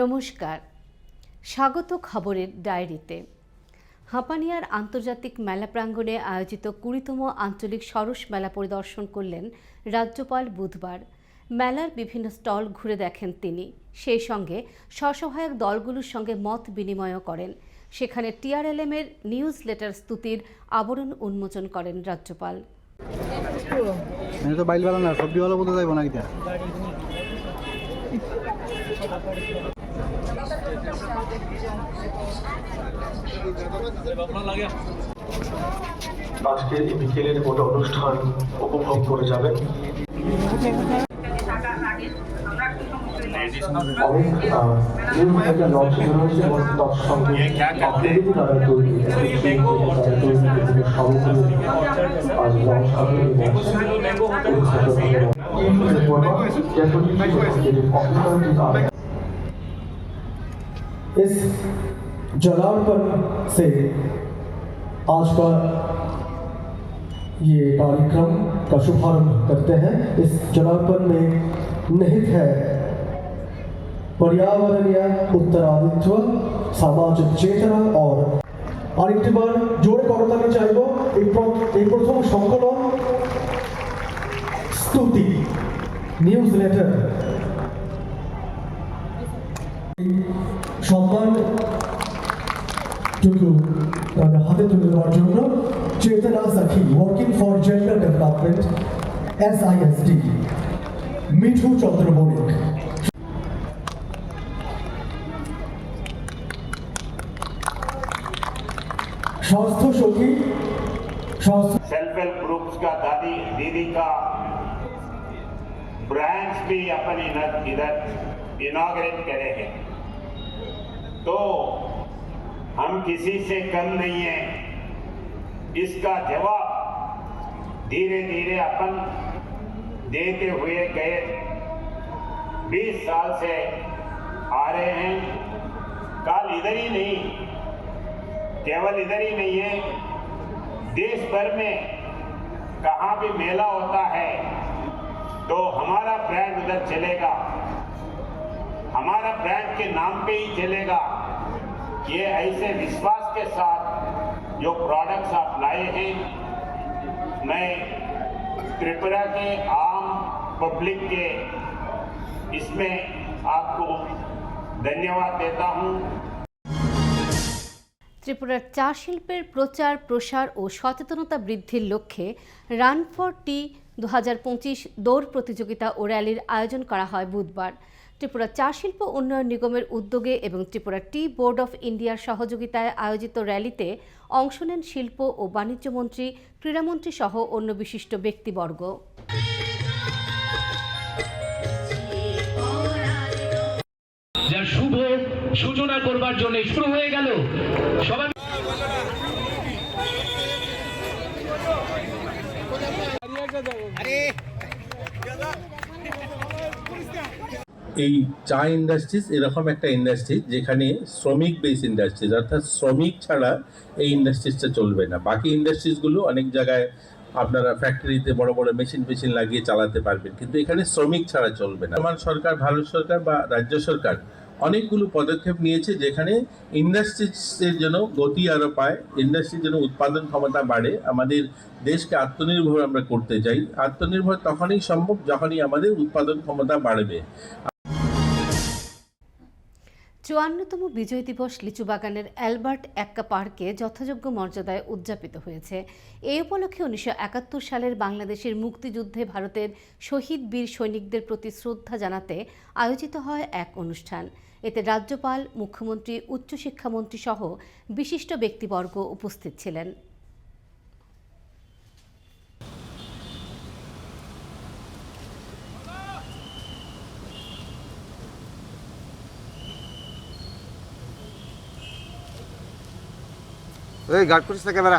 নমস্কার, স্বাগত খবরের ডায়েরিতে। হাঁপানিয়ার আন্তর্জাতিক মেলা প্রাঙ্গণে আয়োজিত ২০তম আঞ্চলিক সরস মেলা পরিদর্শন করলেন রাজ্যপাল বুধবার। মেলার বিভিন্ন স্টল ঘুরে দেখেন তিনি, সেই সঙ্গে স্বসহায়ক দলগুলোর সঙ্গে মত বিনিময়ও করেন। সেখানে টিআরএলএম এর নিউজ লেটার স্তুতির আবরণ উন্মোচন করেন রাজ্যপাল। আজকের এই বিকেলের গোটা অনুষ্ঠান উপভোগ করে যাবেন। इस जलालपन से आज का ये कार्यक्रम का शुभारंभ करते हैं। इस जलालपन में निहित है पर्यावरणीय उत्तरादित्व, सामाजिक चेतना और আরেকটি বার জোরে করতালি চাইব এই প্রথম সংকলন স্তুতি নিউজ লেটার সম্মানটুকু তাদের হাতে তুলে দেওয়ার জন্য Chetana Sakhi working for gender development SISD Mithu Chandra Banik. स्वास्थ्य सखी सेल्फ हेल्प ग्रुप्स का दीदी का ब्रांच भी अपन इधर इनॉग्रेट करे हैं, तो हम किसी से कम नहीं है। इसका जवाब धीरे धीरे अपन देते हुए गए। 20 साल से आ रहे हैं। कल इधर ही नहीं, केवल इधर ही नहीं है, देश भर में कहाँ भी मेला होता है तो हमारा ब्रांड उधर चलेगा, हमारा ब्रांड के नाम पे ही चलेगा। ये ऐसे विश्वास के साथ जो प्रोडक्ट्स आप लाए हैं, मैं त्रिपुरा के आम पब्लिक के इसमें आपको धन्यवाद देता हूँ। ত্রিপুরার চা শিল্পের প্রচার প্রসার ও সচেতনতা বৃদ্ধির লক্ষ্যে রান ফর টি 2025 দৌড় প্রতিযোগিতা ও র্যালির আয়োজন করা হয় বুধবার। ত্রিপুরা চা শিল্প উন্নয়ন নিগমের উদ্যোগে এবং ত্রিপুরা টি বোর্ড অফ ইন্ডিয়ার সহযোগিতায় আয়োজিত র্যালিতে অংশ নেন শিল্প ও বাণিজ্য মন্ত্রী, ক্রীড়ামন্ত্রী সহ অন্য বিশিষ্ট ব্যক্তিবর্গ। যার শুভ সূচনা করবার জন্য শুরু হয়ে গেল। সবাই এই চা ইন্ডাস্ট্রিজ এরকম একটা ইন্ডাস্ট্রি যেখানে শ্রমিক বেস ইন্ডাস্ট্রিজ, অর্থাৎ শ্রমিক ছাড়া এই ইন্ডাস্ট্রিজটা চলবে না। বাকি ইন্ডাস্ট্রিজগুলো অনেক জায়গায় আপনারা ফ্যাক্টরিতে বড় বড় মেশিন লাগিয়ে চালাতে পারবেন, কিন্তু এখানে শ্রমিক ছাড়া চলবে না। আমার সরকার, ভারত সরকার বা রাজ্য সরকার অনেকগুলো পদক্ষেপ নিয়েছে যেখানে ইন্ডাস্ট্রিজের জন্য গতি আরও পায়, ইন্ডাস্ট্রির জন্য উৎপাদন ক্ষমতা বাড়ে। আমাদের দেশকে আত্মনির্ভর আমরা করতে চাই। আত্মনির্ভর তখনই সম্ভব যখনই আমাদের উৎপাদন ক্ষমতা বাড়বে। ৫৪তম বিজয় দিবস লিচুবাগানের অ্যালবার্ট এক্কা পার্কে যথাযোগ্য মর্যাদায় উদযাপিত হয়েছে। এই উপলক্ষে ১৯৭১ সালের বাংলাদেশের মুক্তিযুদ্ধে ভারতের শহীদ বীর সৈনিকদের প্রতি শ্রদ্ধা জানাতে আয়োজিত হয় এক অনুষ্ঠান। এতে রাজ্যপাল, মুখ্যমন্ত্রী, উচ্চশিক্ষামন্ত্রী সহ বিশিষ্ট ব্যক্তিবর্গ উপস্থিত ছিলেন। এই গার্ড করিস না ক্যামেরা।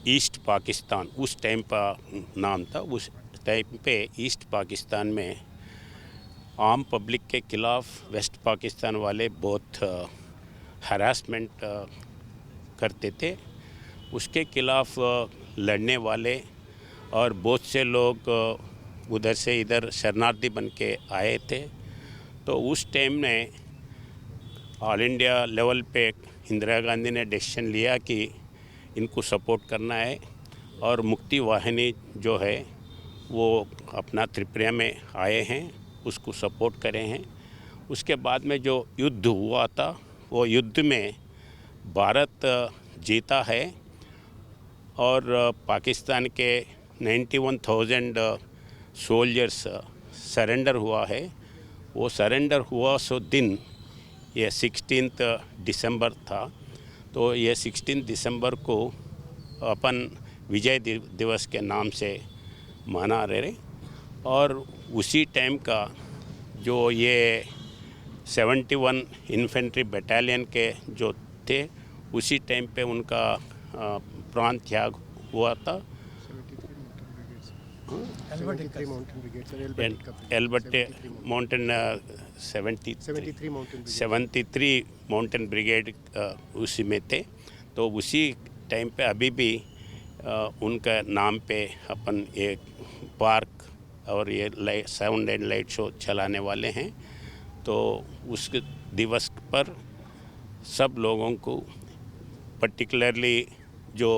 ईस्ट पाकिस्तान उस टाइम का नाम था। उस टाइम पे ईस्ट पाकिस्तान में आम पब्लिक के ख़िलाफ़ वेस्ट पाकिस्तान वाले बहुत हरासमेंट करते थे। उसके ख़िलाफ़ लड़ने वाले और बहुत से लोग उधर से इधर शरणार्थी बन के आए थे। तो उस टाइम में ऑल इंडिया लेवल पे इंदिरा गांधी ने डिसीजन लिया कि इनको सपोर्ट करना है और मुक्ति वाहिनी जो है वो अपना त्रिपुरा में आए हैं, उसको सपोर्ट करे हैं। उसके बाद में जो युद्ध हुआ था वो युद्ध में भारत जीता है और पाकिस्तान के 91,000 सोल्जर्स सरेंडर हुआ है। वो सरेंडर हुआ सो दिन ये 16 दिसंबर था। तो ये 16 दिसंबर को अपन विजय दिवस के नाम से मना रहे और उसी टाइम का जो ये 71 इन्फेंट्री बटालियन के जो थे उसी टाइम पे उनका प्राण त्याग हुआ था। एल्बर्ट माउंटेन 73 माउंटेन ब्रिगेड उसी में थे। तो उसी टाइम पे अभी भी उनका नाम पे अपन एक पार्क और ये साउंड एंड लाइट शो चलाने वाले हैं। तो उस दिवस पर सब लोगों को पर्टिकुलरली जो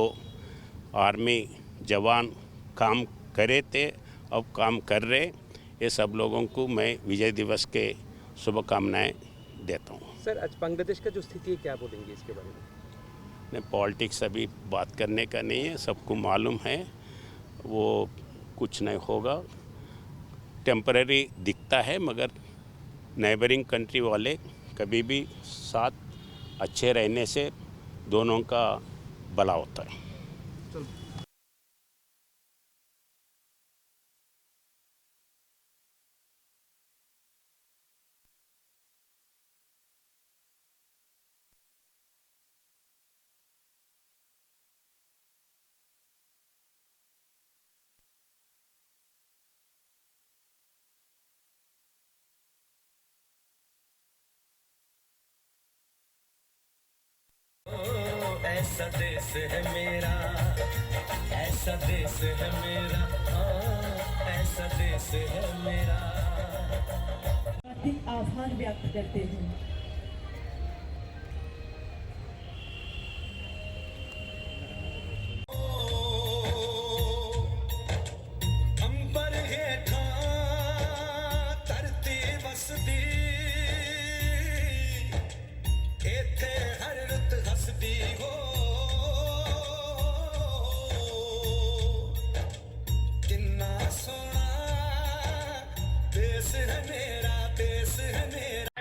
आर्मी जवान काम करे थे अब काम कर रहे, ये सब लोगों को मैं विजय दिवस के शुभकामनाएं देता हूँ। सर, आज बांग्लादेश का जो स्थिति है क्या बोलेंगे इसके बारे में? नहीं, पॉलिटिक्स अभी बात करने का नहीं है, सबको मालूम है वो कुछ नहीं होगा। टेम्पररी दिखता है मगर नेबरिंग कंट्री वाले कभी भी साथ अच्छे रहने से दोनों का भला होता है। ऐसा देश है मेरा, ऐसा देश है मेरा, ऐसा देश है मेरा। हार्दिक आभार व्यक्त करते हैं। अंबर हेठा धरती बसदी, इत्थे हर रुत हसदी हो। किन्ना सोना देश है मेरा, देश है मेरा।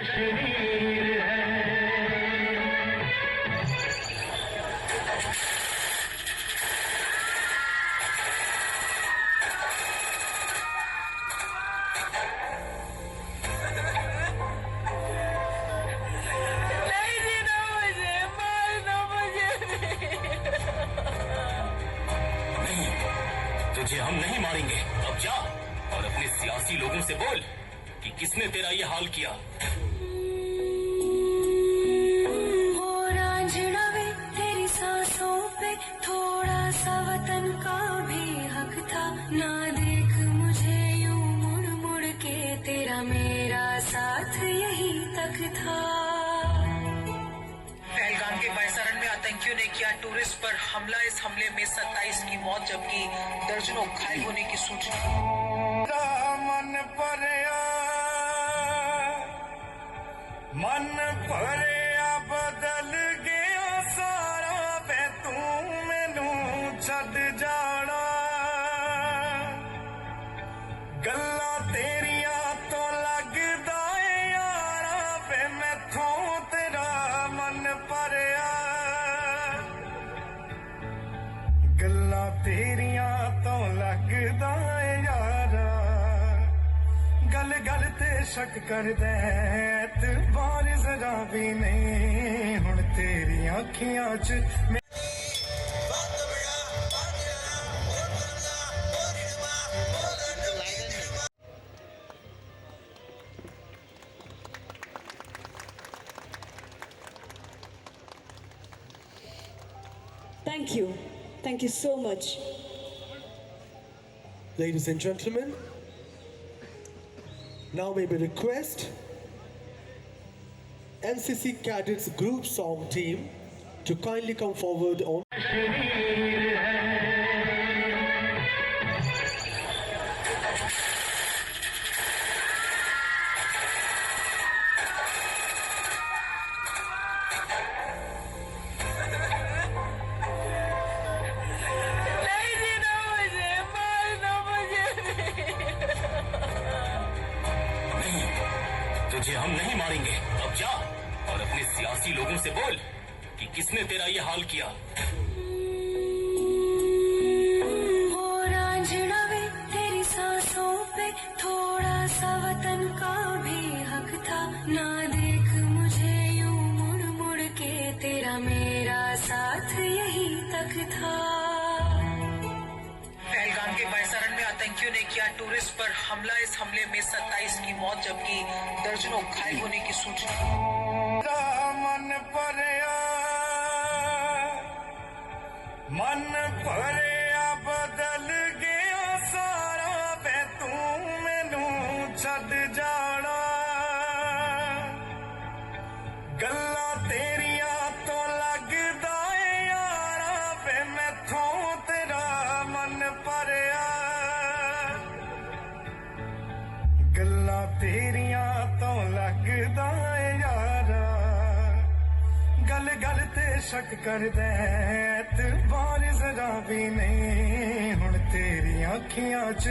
तुझे हम नहीं मारेंगे। अब जा और अपने सियासी लोगों से बोल कि किसने तेरा ये हाल किया। हो रांझना वे तेरी सांसों पे थोड़ा सा वतन का भी हक था। ना देख मुझे यूं मुड़ मुड़ के, तेरा मेरा साथ यही तक था। पहलगाम के पैसारण में आतंकियों ने किया टूरिस्ट पर हमला। इस हमले में 27 की मौत जबकि दर्जनों घायल होने की सूचना। मन भरिया बदल गया सारा, वे तू मैनू छड़ जाना। गल्ला तेरिया तो लगदा है यारा, वे मैथों तेरा मन भरिया। गल्ला तेरिया तो लगदा है यारा, गल गल ते शक कर दे बार जरा भी नहीं। हुण तेरी अखियां च Thank you. Thank you so much. Ladies and gentlemen, now may we request NCC Cadets Group Song Team to kindly come forward on. तुझे हम नहीं मारेंगे। अब जा और अपने सियासी लोगों से बोल कि किसने तेरा ये हाल किया। हो रांझना वे तेरी सांसों पे थोड़ा सा वतन का भी हक था। ना देख मुझे यूं मुड़ मुड़ के, तेरा मेरा साथ यही तक था। पहलगाम के पैसारण में आतंकियों ने किया टूरिस्ट पर हमला। इस हमले में 27 की मौत जबकि दर्जनों घायल होने की सूचना। मन भरिया बदल गया सारा वे तू मैनू छद जाना। गल्ला तेरिया तो लगदा है यारा वे मैथों तेरा मन भरिया। गल्ला तेरिया तो लगदा है यारा। गल गल ते शक कर दे बार जरा भी नहीं हुण तेरी अखियां च।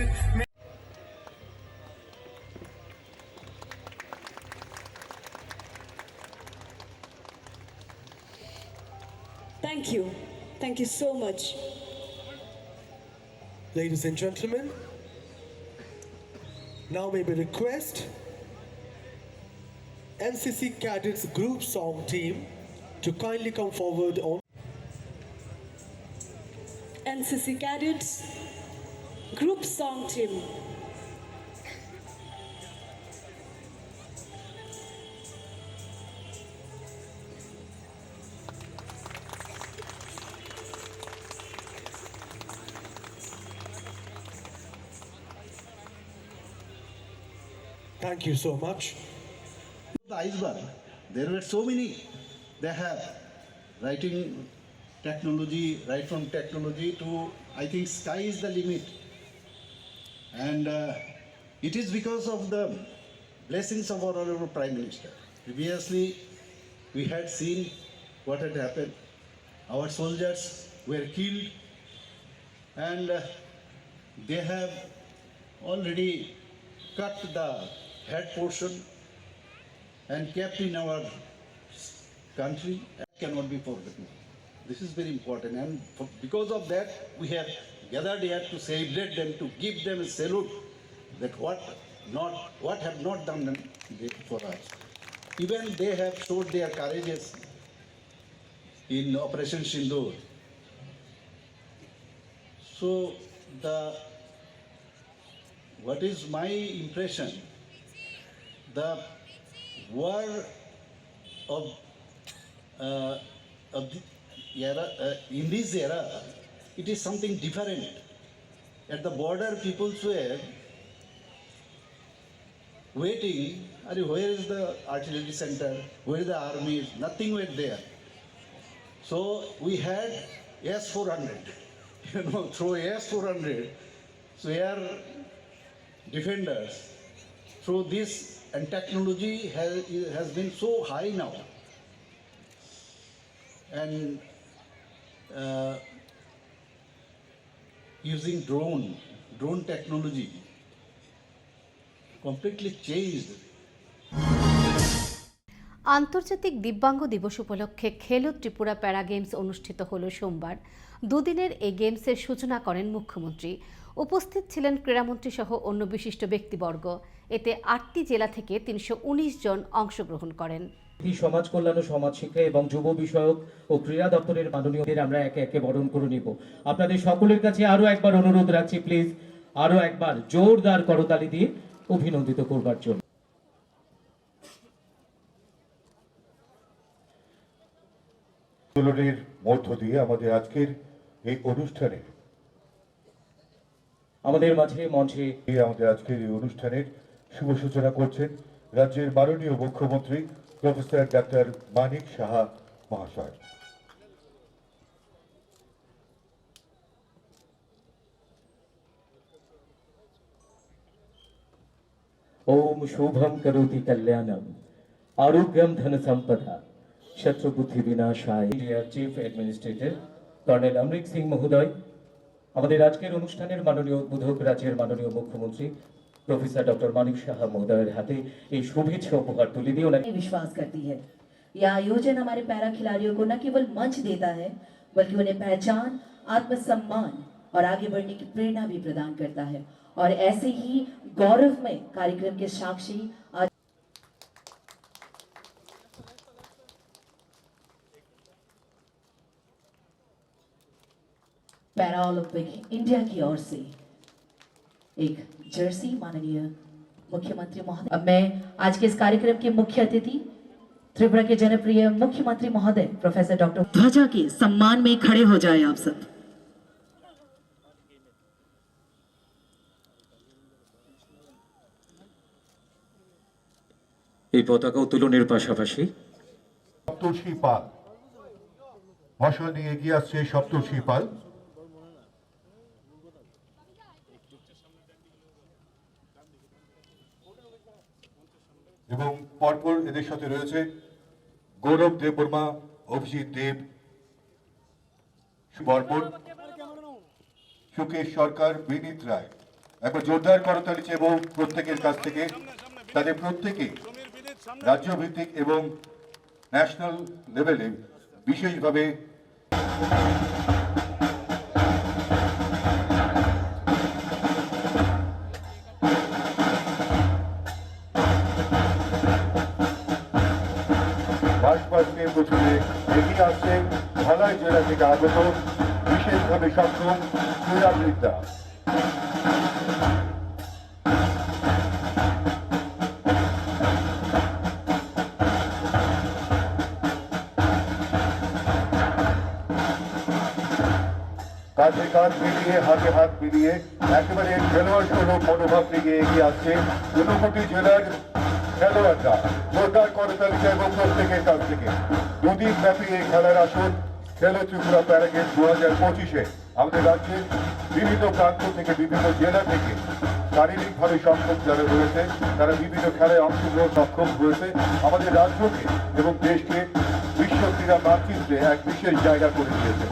Thank you. Thank you so much. Ladies and gentlemen, now may we request NCC Cadets Group Song Team to kindly come forward on. NCC Cadets Group Song Team. Thank you so much. The iceberg, there were so many. They have writing technology, right from technology to, I think, sky is the limit. And it is because of the blessings of our honorable Prime Minister. Previously, we had seen what had happened. Our soldiers were killed, and they have already cut the head portion and kept in our country. That cannot be forgotten. This is very important, and because of that, we have gathered here to celebrate them, to give them a salute. That what have not done for us. Even they have showed their courageous in Operation Sindoor. So what is my impression? The war of the era, in this era, it is something different. At the border, people were waiting. Where is the artillery center? Where is the army? Nothing was there. So we had S-400. Through S-400, so air defenders. Through this, and technology has been so high now. And using drone technology completely changed. আন্তর্জাতিক দিব্যাঙ্গ দিবস উপলক্ষে খেলো ত্রিপুরা প্যারা games অনুষ্ঠিত হলো সোমবার। দুদিনের এই গেমসের সূচনা করেন মুখ্যমন্ত্রী। উপস্থিত ছিলেন ক্রীড়ামন্ত্রী সহ অন্য বিশিষ্ট ব্যক্তিবর্গ। এতে 8টি জেলা থেকে 319 জন অংশগ্রহণ করেন। সমাজ কল্যাণ ও সমাজ শিক্ষা এবং যুব বিষয়ক ও ক্রীড়া দপ্তরের মাননীয়দের আমরা একে একে বরণ করে নিব। আপনাদের সকলের কাছে আরো একবার অনুরোধ রাখছি, প্লিজ আরো একবার জোরদার করতালি দিয়ে অভিনন্দিত করবার জন্য। উত্তোলনের মধ্য দিয়ে আমাদের আজকের এই অনুষ্ঠানে আমাদের মাঝে মঞ্চে শুভ সূচনা করছেন রাজ্যের মাননীয় মুখ্যমন্ত্রী প্রফেসর ডাক্তার মানিক সাহা মহাশয়। ओम शुभम करोति कल्याणम आरोग्यम धन संपदा शत्रु बुद्धि विनाशाय। इंडियार चीफ एडमिनिस्ट्रेटर कर्नेल अमृत सिंह महोदय, আমাদের আজকের অনুষ্ঠানের মাননীয় উদ্বোধক রাজ্যের মাননীয় মুখ্যমন্ত্রী प्रोफेसर डॉक्टर मानिक शाह महोदय हाथे এই শুভেচ্ছা উপহার তুলে দিয়ে ওনাকে विश्वास करती है। यह आयोजन हमारे पैरा खिलाड़ियों को न केवल मंच देता है बल्कि उन्हें पहचान, आत्मसम्मान और आगे बढ़ने की प्रेरणा भी प्रदान करता है। और ऐसे ही गौरवमय कार्यक्रम के साक्षी आज पैरा ओलंपिक इंडिया की ओर से एक जर्सी माननीय मुख्यमंत्री महोदय। अब मैं आज के इस कार्यक्रम के मुख्य अतिथि त्रिपुरा के जनप्रिय मुख्यमंत्री महोदय प्रोफेसर डॉक्टर ध्वजा के सम्मान में खड़े हो जाए आप सब। এই পতাকা উত্তোলনের পাশাপাশি সপ্তর্ষি পাল মশাল নিয়ে এগিয়ে আসছে সপ্তর্ষি পাল। এবং পরপর এদের সাথে রয়েছে গৌরব দেববর্মা, অভিজিৎ দেব, বর্মন, সুকেশ সরকার, বিনীত রায়। একবার জোরদার করতালি চাইব প্রত্যেকের কাছ থেকে। তাদের প্রত্যেকে রাজ্যভিত্তিক এবং ন্যাশনাল লেভেলে বিশেষভাবে বাসবাসকে প্রথমে এগিয়ে আসছে ধলাই জেলা থেকে আগত বিশেষভাবে সক্ষম ক্রীড়াবিদরা। কাঁধে কাঁধ মিলিয়ে, হাতে হাত মিলিয়ে একেবারে খেলোয়াড় সুলভ মনোভাব নিয়ে এগিয়ে আসছে ঊনকোটি জেলার খেলোয়াড়রা। জোরদার করতালি এবং প্রত্যেকের কাছ থেকে দুদিন ব্যাপী এই খেলার আসর খেলো ত্রিপুরা প্যারাগেট 2025-এ আমাদের রাজ্যের বিভিন্ন প্রান্ত থেকে, বিভিন্ন জেলা থেকে শারীরিকভাবে সক্ষম যারা রয়েছে তারা বিভিন্ন খেলায় অংশগ্রহণ সক্ষম হয়েছে। আমাদের রাজ্যকে এবং দেশকে বিশ্ব ক্রীড়া মানচিত্রে এক বিশেষ জায়গা করে দিয়েছে।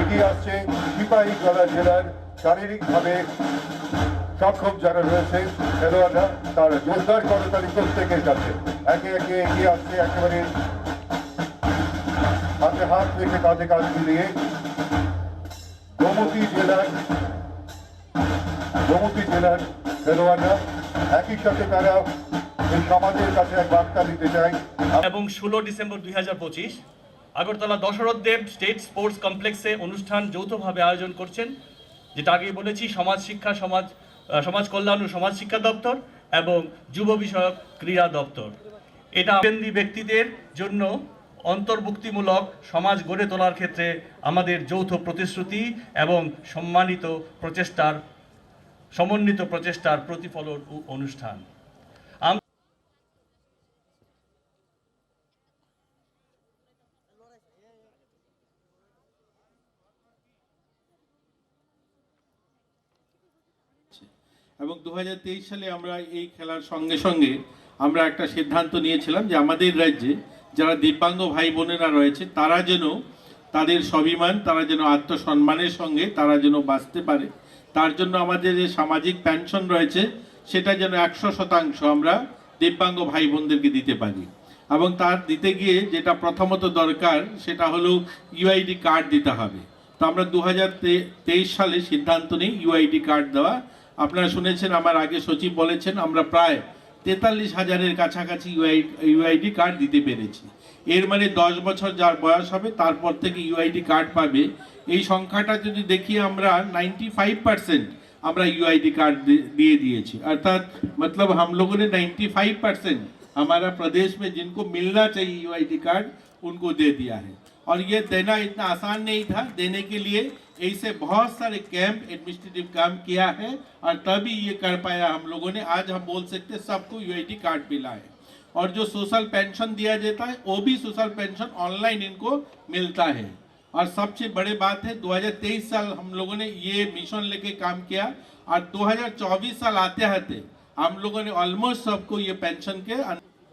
এগিয়ে আসছে সিপাহীজলা জেলার শারীরিকভাবে সক্ষম যারা রয়েছে খেলোয়াড়রা, তারা জোরদার করতালি প্রত্যেকের কাছে। একে একে এগিয়ে আসছে একেবারে হাতে হাত রেখে, কাঁধে কাঁধ মিলিয়ে গোমতী জেলার খেলোয়াড়রা। একই সাথে তারা এই সমাজের কাছে এক বার্তা দিতে চায়। এবং 16 ডিসেম্বর 2025 আগরতলা দশরথ দেব স্টেট স্পোর্টস কমপ্লেক্সে অনুষ্ঠান যৌথভাবে আয়োজন করছেন, যেটা আগেই বলেছি সমাজ শিক্ষা, সমাজ কল্যাণ ও সমাজ শিক্ষা দপ্তর এবং যুব বিষয়ক ক্রীড়া দপ্তর। এটা কেন্দ্রী ব্যক্তিদের জন্য অন্তর্ভুক্তিমূলক সমাজ গড়ে তোলার ক্ষেত্রে আমাদের যৌথ প্রতিশ্রুতি এবং সমন্বিত প্রচেষ্টার প্রতিফলন অনুষ্ঠান। এবং 2023 সালে আমরা এই খেলার সঙ্গে সঙ্গে আমরা একটা সিদ্ধান্ত নিয়েছিলাম যে আমাদের রাজ্যে যারা দিব্যাঙ্গ ভাই বোনেরা রয়েছে তারা যেন তাদের স্বাভিমান, তারা যেন আত্মসম্মানের সঙ্গে তারা যেন বাঁচতে পারে। তার জন্য আমাদের যে সামাজিক পেনশন রয়েছে সেটা যেন 100% আমরা দিব্যাঙ্গ ভাই বোনদেরকে দিতে পারি। এবং তার দিতে গিয়ে যেটা প্রথমত দরকার সেটা হলো ইউআইডি কার্ড দিতে হবে। তো আমরা 2023 সালে সিদ্ধান্ত নিই ইউআইডি কার্ড দেওয়া। আপনারা শুনেছেন, আমার আগে সচিব বলেছেন, আমরা প্রায় 43,000-এর কাছাকাছি ইউআইডি কার্ড দিতে পেরেছি। এর মানে 10 বছর যার বয়স হবে তারপর থেকে ইউআইডি কার্ড পাবে। এই সংখ্যাটা যদি দেখি আমরা 95% আমরা यूआईडी कार्ड दिए दिए अर्थात मतलब हम लोगों ने 95% हमारा प्रदेश में जिनको मिलना चाहिए यूआईडी कार्ड उनको दे दिया है। और ये देना इतना आसान नहीं था। देने के लिए ऐसे बहुत सारे कैंप एडमिनिस्ट्रेटिव काम किया है और तभी ये कर पाया हम लोगों ने। आज हम बोल सकते सबको यूआईडी कार्ड मिला है। और जो सोशल पेंशन दिया जाता है वो भी सोशल पेंशन ऑनलाइन इनको मिलता है। और सबसे बड़ी बात है 2023 साल हम लोगों ने ये मिशन लेके काम किया और 2024 साल आते आते हम लोगों ने ऑलमोस्ट सबको ये पेंशन के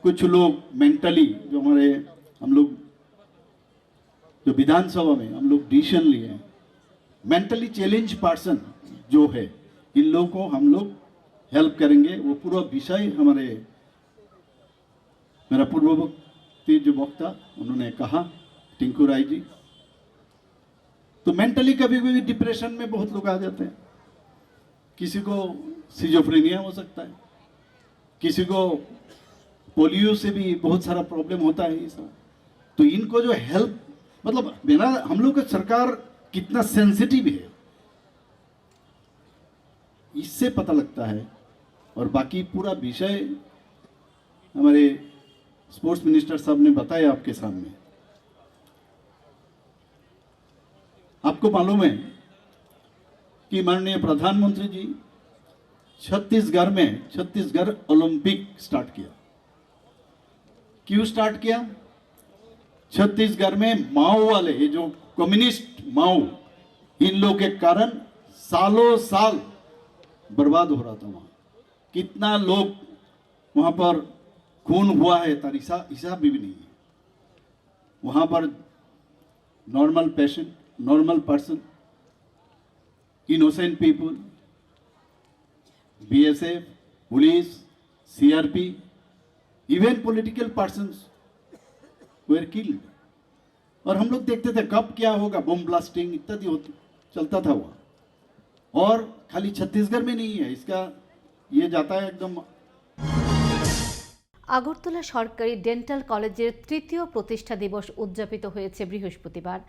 कुछ लोग मेंटली जो हमारे हम लोग जो विधानसभा में हम लोग डिसीजन लिए हैं, मेंटली चैलेंज पर्सन जो है, इन लोगों को हम लोग हेल्प करेंगे। वो पूरा विषय हमारे मेरा पूर्ववर्ती जो वक्ता उन्होंने कहा, टिंकू राय जी। तो मेंटली कभी कभी डिप्रेशन में बहुत लोग आ जाते हैं। किसी को सिजोफ्रेनिया हो सकता है, किसी को पोलियो से भी बहुत सारा प्रॉब्लम होता है ये सब। तो इनको जो हेल्प मतलब मेरा हम लोग का सरकार कितना सेंसिटिव है इससे पता लगता है। और बाकी पूरा विषय हमारे स्पोर्ट्स मिनिस्टर साहब ने बताया आपके सामने। आपको मालूम है कि माननीय प्रधानमंत्री जी छत्तीसगढ़ ओलंपिक स्टार्ट किया। क्यों स्टार्ट किया? छत्तीसगढ़ में माओ वाले, ये जो कम्युनिस्ट माओ, इन लोगों के कारण सालों साल बर्बाद हो रहा था। वहाँ कितना लोग वहाँ पर खून हुआ है तार हिसाब भी नहीं है। वहाँ पर normal patient, normal person, innocent people, BSF, police, CRP, even political persons where killed. और हम लोग देखते थे कब क्या होगा, बम ब्लास्टिंग इत्यादि होती चलता था वहाँ। और खाली छत्तीसगढ़ में नहीं है, इसका ये जाता है एकदम। আগরতলা সরকারি ডেন্টাল কলেজের তৃতীয় প্রতিষ্ঠা দিবস উদযাপিত হয়েছে বৃহস্পতিবার।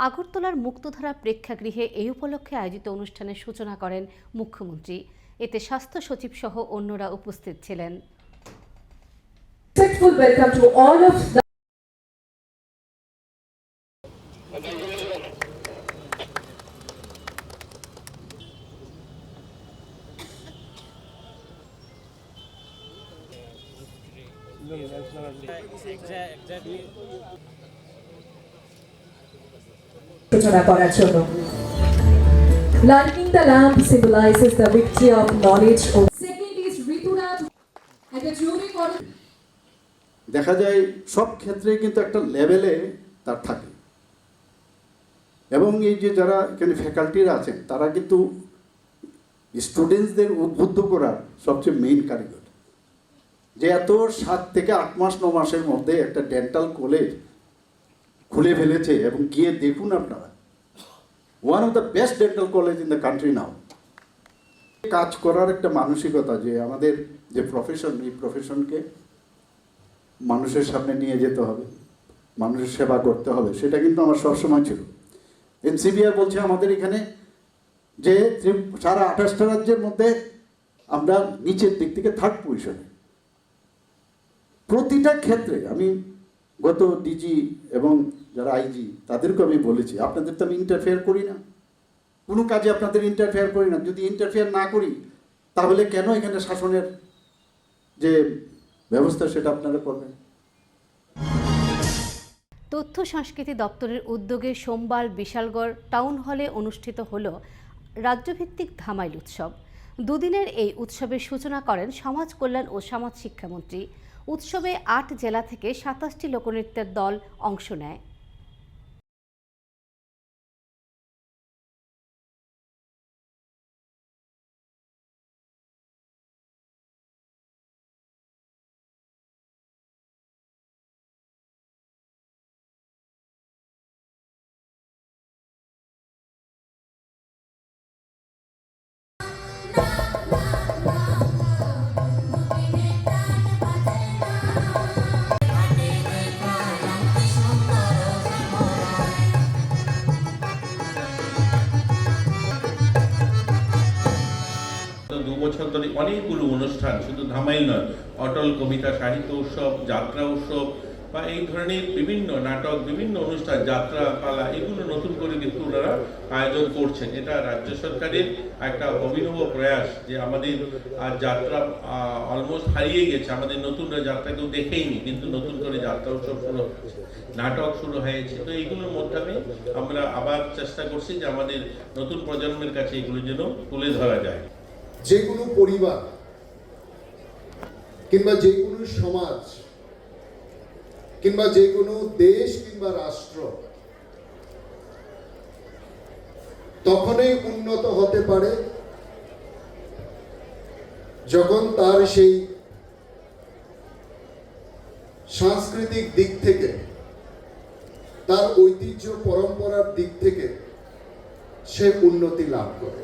আগরতলার মুক্তধারা প্রেক্ষাগৃহে এই উপলক্ষে আয়োজিত অনুষ্ঠানের সূচনা করেন মুখ্যমন্ত্রী। এতে স্বাস্থ্য সচিব সহ অন্যরা উপস্থিত ছিলেন। সূচনা করার জন্য Lighting the lamp symbolizes the victory of knowledge. Second is Rituraj and the jury for দেখা যায় সব ক্ষেত্রে কিন্তু একটা লেভেলে তার থাকে। এবং এই যে যারা এখানে ফ্যাকাল্টিরা আছেন তারা কিন্তু স্টুডেন্টসদের উদ্বুদ্ধ করার সবচেয়ে মেইন কারিগর। যে এত 7 থেকে 8 মাস 9 মাসের মধ্যে একটা ডেন্টাল কলেজ খুলে ফেলেছে এবং গিয়ে দেখুন আপনারা, one of the best dental college in the country now. কাজ করার একটা মানসিকতা যে আমাদের যে প্রফেশন, এই প্রফেশনকে মানুষের সামনে নিয়ে যেতে হবে, মানুষের সেবা করতে হবে, সেটা কিন্তু আমার সবসময় ছিল। এনসিবিআর বলছে আমাদের এখানে যে সারা 28টা রাজ্যের মধ্যে আমরা নিচের দিক থেকে 3rd পজিশনে। প্রতিটা ক্ষেত্রে আমি গত ডিজি এবং যারা আইজি তাদেরকে আমি বলেছি, আপনাদের তো আমি ইন্টারফেয়ার করি না, কোনো কাজে আপনাদের ইন্টারফেয়ার করি না। যদি ইন্টারফেয়ার না করি তাহলে কেন এখানে শাসনের যে ব্যবস্থা সেটা আপনারা করবেন। তথ্য সংস্কৃতি দপ্তরের উদ্যোগে সোমবার বিশালগড় টাউন হলে অনুষ্ঠিত হল রাজ্যভিত্তিক ধামাইল উৎসব। দুদিনের এই উৎসবের সূচনা করেন সমাজ কল্যাণ ও সমাজ শিক্ষামন্ত্রী। উৎসবে 8 জেলা থেকে 27টি লোকনৃত্যের দল অংশ নেয়। বছর ধরে অনেকগুলো অনুষ্ঠান, শুধু ধামাইল নয়, অটল কবিতা সাহিত্য উৎসব, যাত্রা উৎসব, বা এই ধরনের বিভিন্ন নাটক, বিভিন্ন অনুষ্ঠান, যাত্রা পালা, এগুলো নতুন করে কিন্তু ওনারা আয়োজন করছেন। এটা রাজ্য সরকারের একটা অভিনব প্রয়াস যে আমাদের যাত্রা অলমোস্ট হারিয়ে গেছে, আমাদের নতুনরা যাত্রা কেউ দেখেইনি, কিন্তু নতুন করে যাত্রা উৎসব শুরু হচ্ছে, নাটক শুরু হয়েছে। তো এইগুলোর মাধ্যমে আমরা আবার চেষ্টা করছি যে আমাদের নতুন প্রজন্মের কাছে এগুলো যেন তুলে ধরা যায়। যে কোনো পরিবার কিংবা যে কোনো সমাজ কিংবা যে কোনো দেশ কিংবা রাষ্ট্র তখনই উন্নত হতে পারে যখন তার সেই সাংস্কৃতিক দিক থেকে, তার ঐতিহ্য পরম্পরার দিক থেকে সে উন্নতি লাভ করে।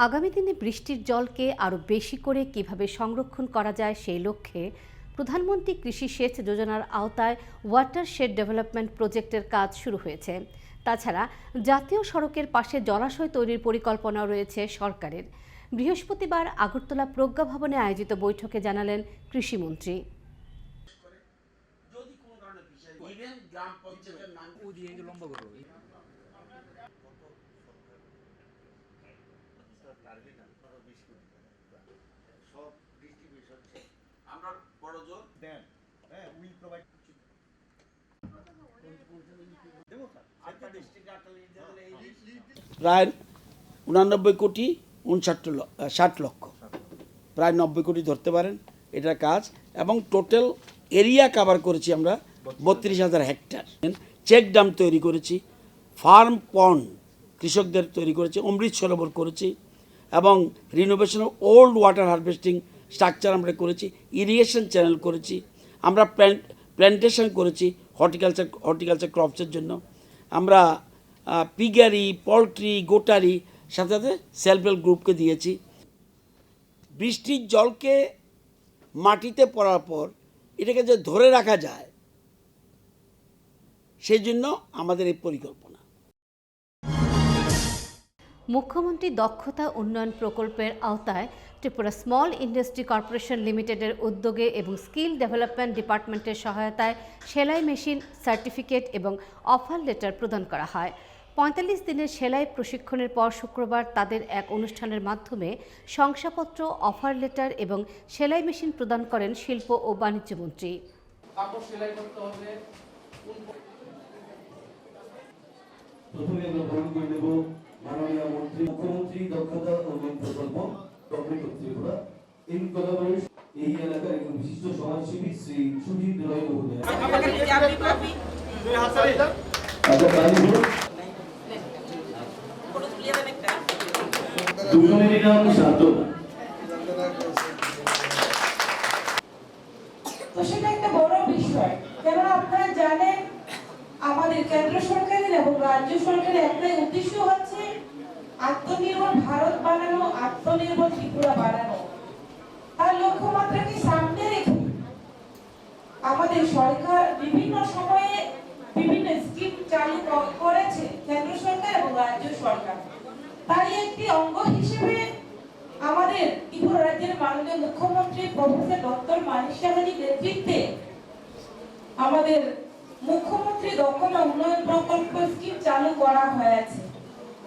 আগামী দিনে বৃষ্টির জলকে আরও বেশি করে কিভাবে সংরক্ষণ করা যায় সেই লক্ষ্যে প্রধানমন্ত্রী কৃষি সেচ যোজনার আওতায় ওয়াটারশেড ডেভেলপমেন্ট প্রজেক্টের কাজ শুরু হয়েছে। তাছাড়া জাতীয় সড়কের পাশে জলাশয় তৈরির পরিকল্পনাও রয়েছে সরকারের। বৃহস্পতিবার আগরতলা প্রজ্ঞা ভবনে আয়োজিত বৈঠকে জানালেন কৃষিমন্ত্রী। প্রায় 89 কোটি 60 লক্ষ, প্রায় 90 কোটি ধরতে পারেন এটার কাজ, এবং টোটাল এরিয়া কভার করেছি আমরা 32,000 হেক্টর। চেক ড্যাম তৈরি করেছি, ফার্ম পন্ড কৃষকদের তৈরি করেছি, অমৃত সরোবর করেছি, এবং renovation of old water harvesting structure আমরা করেছি, ইরিগেশন চ্যানেল করেছি, আমরা প্ল্যান্টেশন করেছি হর্টিকালচার ক্রপসের জন্য, আমরা পিগারি, পোলট্রি, গোটারি, সাথে সাথে সেলফ হেল্প গ্রুপকে দিয়েছি। বৃষ্টির জলকে মাটিতে পড়ার পর এটাকে যে ধরে রাখা যায় সেই জন্য আমাদের এই পরিকল্পনা। মুখ্যমন্ত্রী দক্ষতা উন্নয়ন প্রকল্পের আওতায় ত্রিপুরা স্মল ইন্ডাস্ট্রি কর্পোরেশন লিমিটেডের উদ্যোগে এবং স্কিল ডেভেলপমেন্ট ডিপার্টমেন্টের সহায়তায় সেলাই মেশিন সার্টিফিকেট এবং অফার লেটার প্রদান করা হয়। 45 দিনের সেলাই প্রশিক্ষণের পর শুক্রবার তাদের এক অনুষ্ঠানের মাধ্যমে শংসাপত্র, অফার লেটার এবং সেলাই মেশিন প্রদান করেন শিল্প ও বাণিজ্য মন্ত্রী। মাননীয় মন্ত্রী, মুখ্যমন্ত্রী দক্ষতা উন্নয়ন প্রকল্প government of Tripura in collaboration এই এলাকার একজন বিশিষ্ট সমাজসেবী শ্রী সুজিত রায় মহোদয়। তো সেটা একটা বড় বিষয়, কেননা আপনারা জানেন আমাদের কেন্দ্র সরকারের এবং রাজ্য সরকারের একটাই উদ্দেশ্য হচ্ছে আত্মনির্ভর ভারত বানানো, আত্মনির্ভর ত্রিপুরা বানানো। তার লক্ষ্যমাত্রাকে সামনে রেখে আমাদের সরকার বিভিন্ন সময়ে বিভিন্ন স্কিম চালু করেছে, কেন্দ্র সরকার এবং রাজ্য সরকার। তারই একটি অঙ্গ হিসেবে আমাদের ত্রিপুরা রাজ্যের মাননীয় মুখ্যমন্ত্রী প্রফেসর ডক্টর মানিক সাহাজির নেতৃত্বে আমাদের মুখ্যমন্ত্রী দক্ষতা উন্নয়ন প্রকল্প স্কিম চালু করা হয়েছে,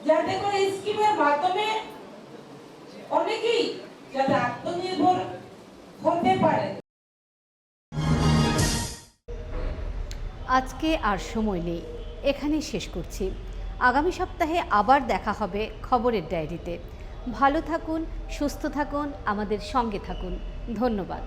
যাতে করে এই স্কিমের মাধ্যমে অনেকেই যাতে আত্মনির্ভর হতে পারে। আজকে আর সময় নেই, এখানেই শেষ করছি। আগামী সপ্তাহে আবার দেখা হবে খবরের ডায়েরিতে। ভালো থাকুন, সুস্থ থাকুন, আমাদের সঙ্গে থাকুন। ধন্যবাদ।